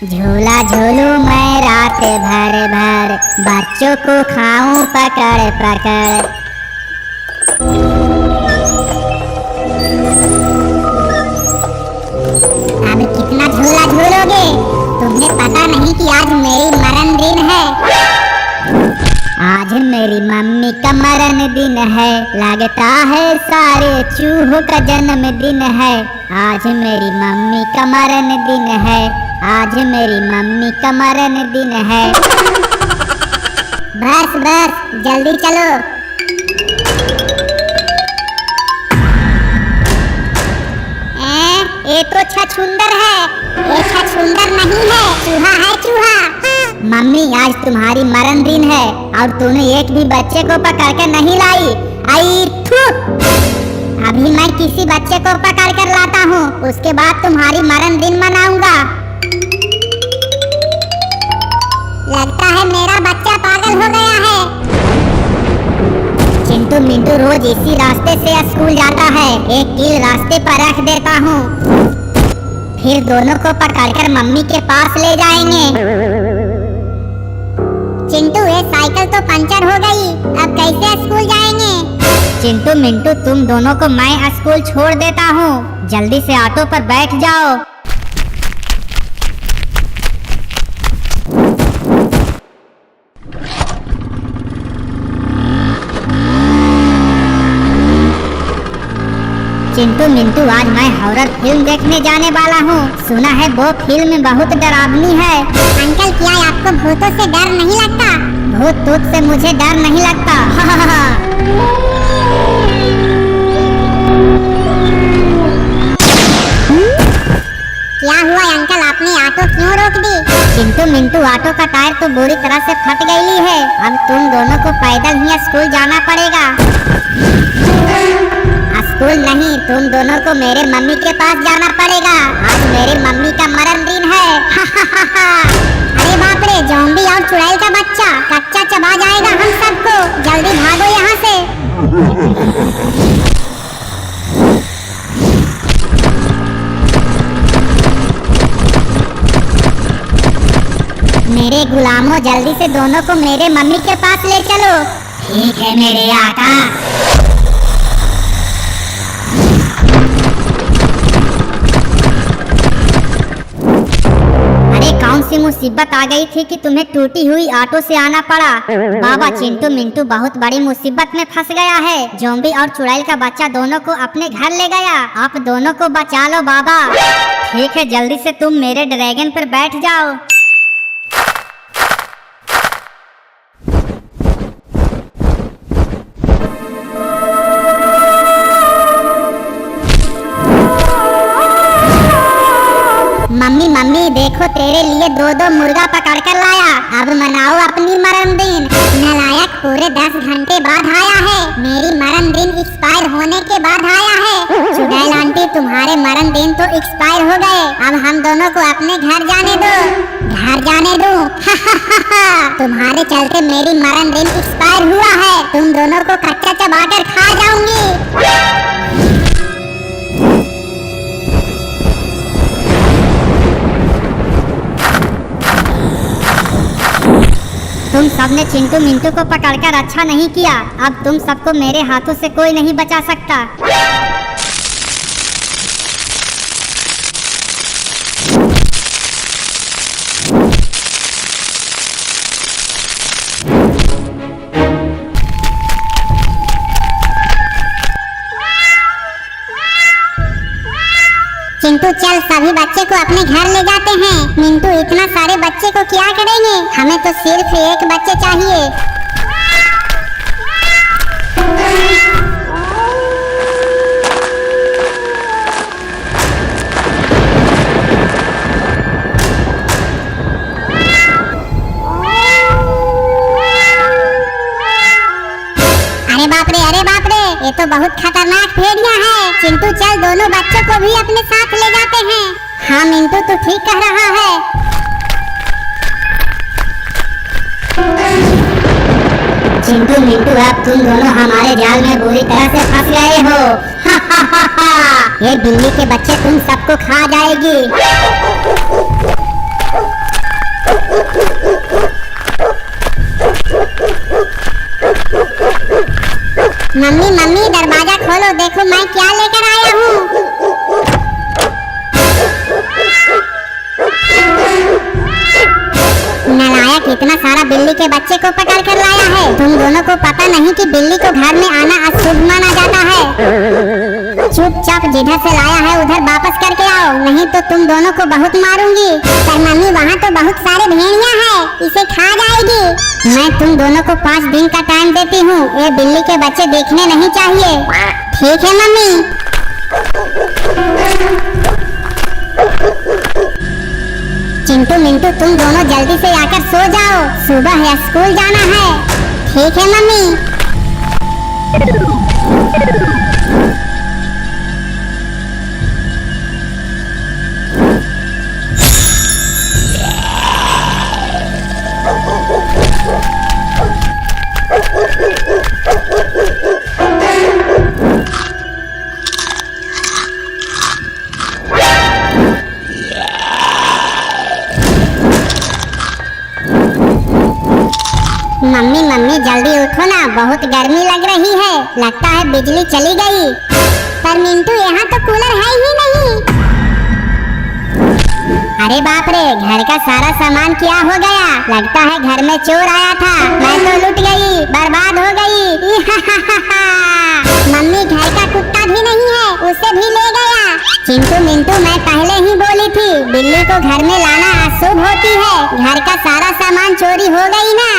झूला झूलूं मैं रात भर भर, बच्चों को खाऊं पकड़ पकड़। अब कितना झूला झूलोगे? तुम्हें पता नहीं कि आज मेरी मरण दिन है। आज मेरी मम्मी का मरण दिन है, लगता है सारे चूहों का जन्मदिन है। आज मेरी मम्मी का मरण दिन है, आज मेरी मम्मी का मरण दिन है। बस बस जल्दी चलो। ये तो छछूंदर है। ये छछूंदर नहीं है, चूहा है चूहा। मम्मी आज तुम्हारी मरण दिन है और तूने एक भी बच्चे को पकड़ कर नहीं लाई। आई थू। अभी मैं किसी बच्चे को पकड़ कर लाता हूँ, उसके बाद तुम्हारी मरण दिन मनाऊंगा। लगता है मेरा बच्चा पागल हो गया है। चिंटू मिंटू रोज इसी रास्ते से स्कूल जाता है। एक कील रास्ते पर रख देता हूँ, फिर दोनों को पकड़कर मम्मी के पास ले जाएंगे। चिंटू ये साइकिल तो पंचर हो गई, अब कैसे स्कूल जाएंगे? चिंटू मिंटू तुम दोनों को मैं स्कूल छोड़ देता हूँ, जल्दी से ऑटो पर बैठ जाओ। चिंटू मिंटू आज मैं हॉरर फिल्म देखने जाने वाला हूँ। सुना है वो फिल्म बहुत डरावनी है। अंकल क्या आपको भूतों से डर नहीं लगता? भूत तूत से मुझे डर नहीं लगता। क्या हुआ अंकल, आपने ऑटो क्यों रोक दी? चिंटू मिंटू ऑटो का टायर तो बुरी तरह से फट गई है। अब तुम दोनों को पैदल ही स्कूल जाना पड़ेगा। स्कूल नहीं, तुम दोनों को मेरे मम्मी के पास जाना पड़ेगा। आज मेरी मम्मी का मरण दिन है। अरे बाप रे, ज़ॉम्बी और चुड़ैल का बच्चा कच्चा चबा जाएगा हम सबको। जल्दी भागो यहाँ से। मेरे गुलामों जल्दी से दोनों को मेरे मम्मी के पास ले चलो। ठीक है मेरे आका। कौन सी मुसीबत आ गई थी कि तुम्हें टूटी हुई ऑटो से आना पड़ा? बाबा चिंटू मिंटू बहुत बड़ी मुसीबत में फंस गया है। ज़ॉम्बी और चुड़ैल का बच्चा दोनों को अपने घर ले गया। आप दोनों को बचा लो बाबा। ठीक है, जल्दी से तुम मेरे ड्रैगन पर बैठ जाओ। मम्मी मम्मी देखो तेरे लिए दो मुर्गा पकड़ कर लाया। अब मनाओ अपनी मरण दिन। नालायक पूरे 10 घंटे बाद आया है। मेरी मरण दिन एक्सपायर होने के बाद आया है। चुड़ैल आंटी तुम्हारे मरण दिन तो एक्सपायर हो गए, अब हम दोनों को अपने घर जाने दो। घर जाने दो। तुम्हारे चलते मेरी मरण दिन एक्सपायर हुआ है। तुम दोनों को कच्चा चबा कर खा जाऊंगी। तुम सबने चिंटू मिंटू को पकड़कर अच्छा नहीं किया। अब तुम सबको मेरे हाथों से कोई नहीं बचा सकता। चिंटू चल, सभी बच्चे को अपने घर ले जाते हैं। मिंटू इतना सारे बच्चे को क्या करेंगे? हमें तो सिर्फ एक बच्चे चाहिए। अरे बाप रे, ये तो बहुत खतरनाक भेड़िया है। चिंटू चल, दोनों बच्चों को भी अपने साथ ले जाते हैं। हाँ मिंटू तू ठीक कह रहा है। चिंटू मिंटू अब तुम दोनों हमारे जाल में बुरी तरह से फंस गए हो। ये बिल्ली के बच्चे तुम सबको खा जाएगी। मम्मी मम्मी दरवाजा खोलो, देखो मैं क्या लेकर आया हूँ। नालायक, इतना सारा बिल्ली के बच्चे को पकड़ कर लाया है। तुम दोनों को पता नहीं कि बिल्ली को घर में आना अशुभ माना जाता है। चुपचाप जिधर से लाया है उधर वापस करके आओ, नहीं तो तुम दोनों को बहुत मारूंगी। पर मम्मी वहाँ तो बहुत सारे भेड़िया है, इसे खा जाएगी। मैं तुम दोनों को 5 दिन का टाइम देती हूँ, ये बिल्ली के बच्चे देखने नहीं चाहिए। ठीक है मम्मी। चिंटू मिंटू तुम दोनों जल्दी से आकर सो जाओ, सुबह या स्कूल जाना है। ठीक है मम्मी। मम्मी मम्मी जल्दी उठो ना, बहुत गर्मी लग रही है। लगता है बिजली चली गई। पर मिंटू यहाँ तो कूलर है ही नहीं। अरे बाप रे, घर का सारा सामान क्या हो गया? लगता है घर में चोर आया था, मैं तो लुट गई, बर्बाद हो गई। मम्मी घर का कुत्ता भी नहीं है, उसे भी ले गया। चिंटू मिंटू मैं पहले ही बोली थी, बिल्ली को घर में लाना अशुभ होती है। घर का सारा सामान चोरी हो गई ना।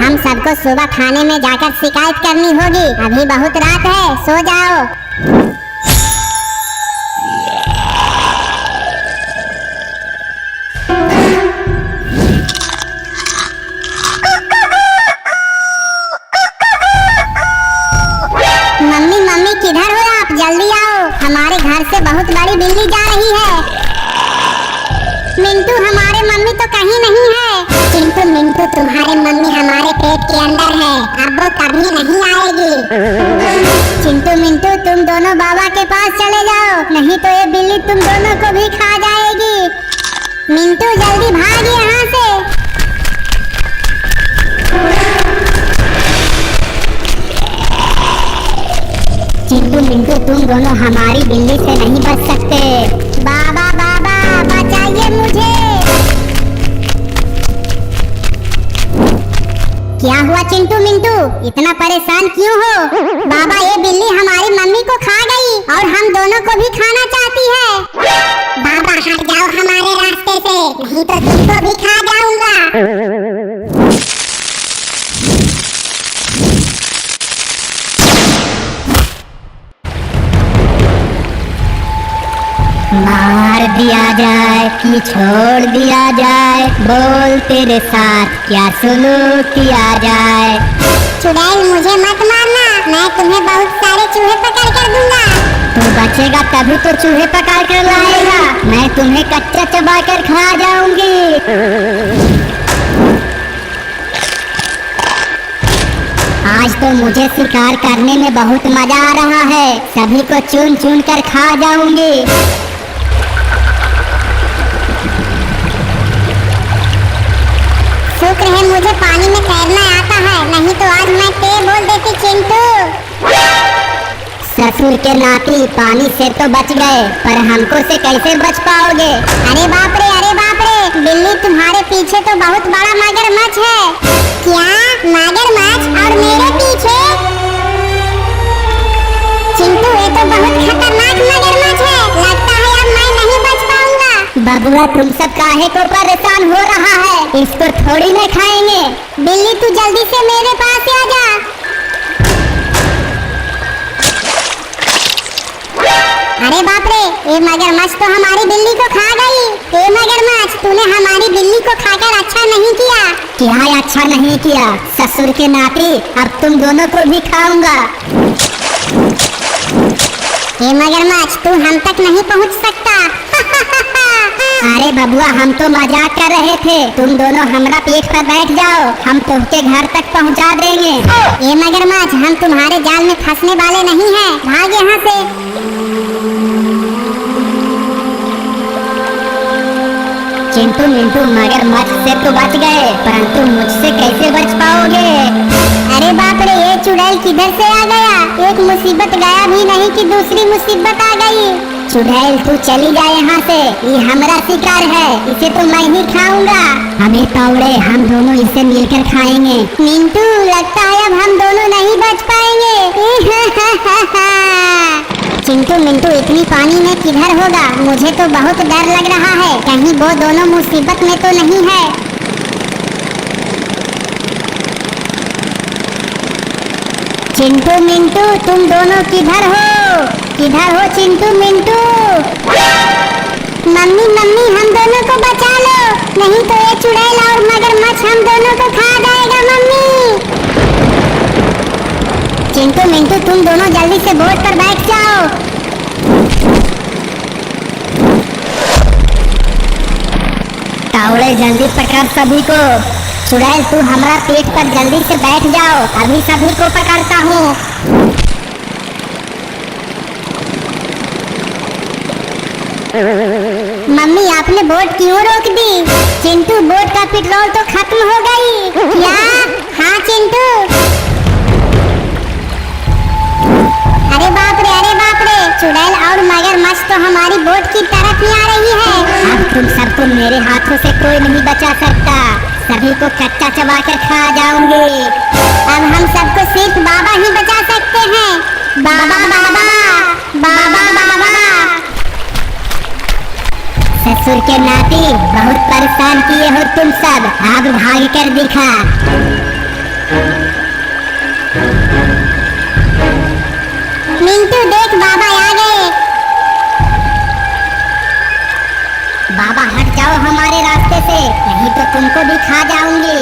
हम सबको सुबह खाने में जाकर शिकायत करनी होगी। अभी बहुत रात है, सो जाओ। मम्मी मम्मी किधर हो आप? जल्दी आओ, हमारे घर से बहुत बड़ी बिल्ली जा रही है। मिंटू हमारे मम्मी तो कहीं नहीं है। चिंटू मिंटू तुम्हारे मम्मी हमारे पेट के अंदर है, अब वो कभी नहीं आएगी। चिंटू मिंटू तुम दोनों बाबा के पास चले जाओ, नहीं तो ये बिल्ली तुम दोनों को भी खा जाएगी। मिंटू जल्दी भाग यहाँ से। चिंटू मिंटू तुम दोनों हमारी बिल्ली से नहीं बच सकते। बाबा बाबा बचाइए मुझे। क्या हुआ चिंटू मिंटू, इतना परेशान क्यों हो? बाबा ये बिल्ली हमारी मम्मी को खा गई और हम दोनों को भी खाना चाहती है। बाबा हट जाओ हमारे रास्ते से, नहीं तो तुमको भी खा जाऊंगा। मार दिया जाए कि छोड़ दिया जाए, बोल तेरे साथ क्या सुलूक किया जाए। चुड़ैल मुझे मत मारना, मैं तुम्हें बहुत सारे चूहे पकड़ कर दूंगा। तू बचेगा तभी तो चूहे पकड़ कर लाएगा, मैं तुम्हें कच्चा चबा कर खा जाऊंगी। आज तो मुझे शिकार करने में बहुत मजा आ रहा है, सभी को चुन चुन कर खा जाऊंगी। शुक्र है मुझे पानी में तैरना आता है, नहीं तो आज मैं ते बोल देती चिंटू। ससुर के नाती पानी से तो बच गए, पर हमको से कैसे बच पाओगे? अरे बाप रे, बिल्ली तुम्हारे पीछे तो बहुत बड़ा मगरमच्छ है। क्या मगरमच्छ और मेरे पीछे? चिंटू ये तो बहुत खतरनाक मगरमच्छ है, लगता है अब मैं नहीं बच पाऊंगा। बबुआ तुम सब काहे को परेशान हो रहा है, इसको थोड़ी न खाएंगे। बिल्ली तू जल्दी से मेरे पास आ जा। अरे बाप रे, ये मगरमच्छ तो हमारी बिल्ली को खा गई। ये मगरमच्छ तूने हमारी बिल्ली को खाकर अच्छा नहीं किया। क्या अच्छा नहीं किया? ससुर के नाती अब तुम दोनों को भी खाऊंगा। ये मगरमच्छ तू हम तक नहीं पहुंच सकता। अरे बबुआ, हम तो मजाक कर रहे थे। तुम दोनों हमरा पीठ पर बैठ जाओ, हम तुमके घर तक पहुंचा देंगे। ये मगरमच्छ, हम तुम्हारे जाल में फंसने वाले नहीं हैं। भाग यहाँ से। चिंटू मिंटू मगरमच्छ से तो बच गए, परंतु मुझसे कैसे बच पाओगे? अरे बाप रे, ये चुड़ैल किधर से आ गया? एक मुसीबत गया भी नहीं कि दूसरी मुसीबत आ गई। चुड़ैल तू चली जा यहाँ से, ये हमारा शिकार है, इसे तो मैं ही खाऊंगा। अबे तावड़े, हम दोनों इसे मिलकर खाएंगे। मिंटू, लगता है अब हम दोनों नहीं बच पाएंगे। चिंटू मिंटू इतनी पानी में किधर होगा? मुझे तो बहुत डर लग रहा है, कहीं वो दोनों मुसीबत में तो नहीं है। चिंटू मिंटू, तुम दोनों किधर हो? किधर हो चिंटू मिंटू? मम्मी मम्मी, हम दोनों को बचा लो, नहीं तो ये चुड़ैल और मगरमच्छ हम दोनों को खा जाएगा। मम्मी। चिंटू मिंटू, तुम दोनों जल्दी से बोट पर बैठ जाओ। तावड़े, जल्दी पकड़ सभी को। चुड़ैल, तू हमारा पेट पर जल्दी से बैठ जाओ, अभी सभी को पकड़ता हूँ। मम्मी, आपने बोट क्यों रोक दी? चिंटू, बोट का पेट्रोल तो खत्म हो गई। क्या? हाँ चिंटू। अरे बाप रे, अरे बाप रे, चुड़ैल और मगरमच्छ तो हमारी बोट की तरफ ही आ रही है। अब तुम सबको मेरे हाथों से कोई नहीं बचा सकता, सभी को कच्चा चबा कर खा जाऊंगी। अब हम सबको सिर्फ बाबा ही बचा सकते हैं। बाबा बाबा बाबा बाबा। ससुर के नाती, बहुत परेशान किए हो तुम सब, अब भाग कर दिखा। मिंटू देख, बाबा आ गए। बाबा हट जाओ हमारे रास्ते से, नहीं तो तुमको भी खा जाऊंगी।